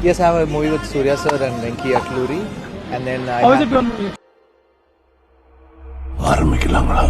Yes, I have a movie with Surya sir and Venki Atluri, and then I How is have, it going? ஆரம்பிக்கலாங்களா?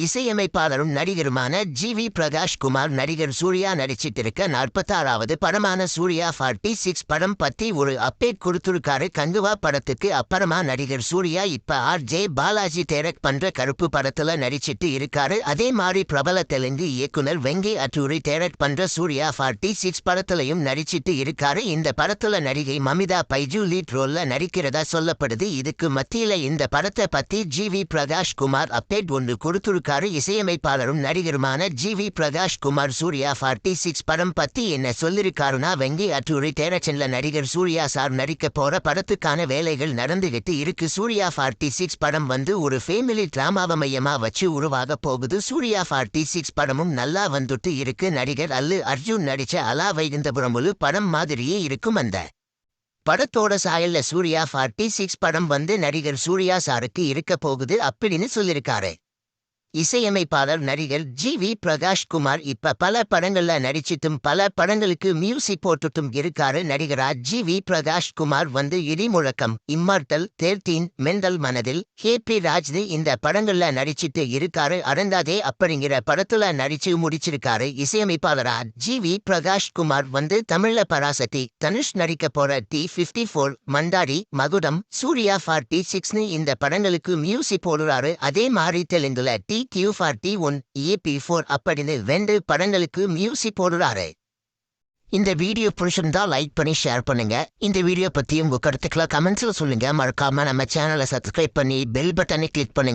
இசையமைப்பாளரும் நடிகருமான G V. Prakash Kumar நடிகர் சூர்யா நடிச்சிட்டிருக்க 46வது படமான சூர்யா 46 படம் பத்தி ஒரு அப்டேட் கொடுத்துருக்காரு. கங்குவா படத்துக்கு அப்புறமா நடிகர் சூர்யா இப்ப ஆர்.ஜே. பாலாஜி டைரக்ட் பண்ற கருப்பு படத்துல நடிச்சிட்டு இருக்காரு. அதே மாதிரி பிரபல தெலுங்கு இயக்குனர் வெங்கி அட்டூரி டைரக்ட் பண்ற சூர்யா 46 படத்துலயும் நடிச்சிட்டு இருக்காரு. இந்த படத்துல நடிகை மமிதா பைஜு லீட் ரோல்ல நடிக்கிறதா சொல்லப்படுது. இதுக்கு மத்தியில இந்த படத்தை பத்தி ஜி.வி. பிரகாஷ் குமார் அப்டேட் ஒன்று கொடுத்துருக்காரு. இசையமைப்பாளரும் நடிகருமான ஜி.வி. பிரகாஷ் குமார் சூர்யா 46 படம் பத்தி என்ன சொல்லிருக்காருன்னா, வெங்கி அட்டூரி டைரக்ஷன்ல நடிகர் சூர்யா சார் நடிக்க போற படத்துக்கான வேலைகள் நடந்துகிட்டு இருக்கு. சூர்யா 46 படம் ஒரு ஃபேமிலி டிராமாவை மையமா வச்சு உருவாக போகுது. சூர்யா 46 படமும் நல்லா வந்துட்டு இருக்கு. நடிகர் அல்லு அர்ஜுன் நடிச்ச அலா வைகுந்தபுரமுலு படம் மாதிரியே இருக்கும். அந்த படத்தோட சாயல்ல சூர்யா 46 படம் நடிகர் சூர்யா சாருக்கு இருக்க போகுது அப்படின்னு சொல்லிருக்காரு. இசையமைப்பாளர் நடிகர் ஜி.வி. பிரகாஷ் குமார் இப்ப பல படங்கள்ல நடிச்சிட்டும் பல படங்களுக்கு மியூசிக் போட்டுட்டும் இருக்காரு. நடிகரா G V. Prakash Kumar Idimuzhakkam, immortal, 13, mental Manadhil, happy ராஜ்னி இந்த படங்கள்ல நடிச்சிட்டு இருக்காரு. அறந்தாதே அப்படிங்கிற படத்துல நடிச்சு முடிச்சிருக்காரு. இசையமைப்பாளரா ஜி.வி. பிரகாஷ் குமார் தமிழ்ல பராசக்தி, தனுஷ் நடிக்க போற T54, மண்டாடி, மகுடம், சூர்யா 46 இந்த படங்களுக்கு மியூசிக் போடுறாரு. அதே மாதிரி தெலுங்குல Q41, AP4 அப்படின்னு 2 படங்களுக்கு மியூசிக் போடுறாரு. இந்த வீடியோ பிடிச்சிருந்தா லைக் பண்ணி ஷேர் பண்ணுங்க. இந்த வீடியோ பத்தி உங்க கருத்துக்களை கமெண்ட்ஸ்ல சொல்லுங்க. மறக்காம நம்ம சேனலை சப்ஸ்கிரைப் பண்ணி பெல் பட்டனை கிளிக் பண்ணுங்க.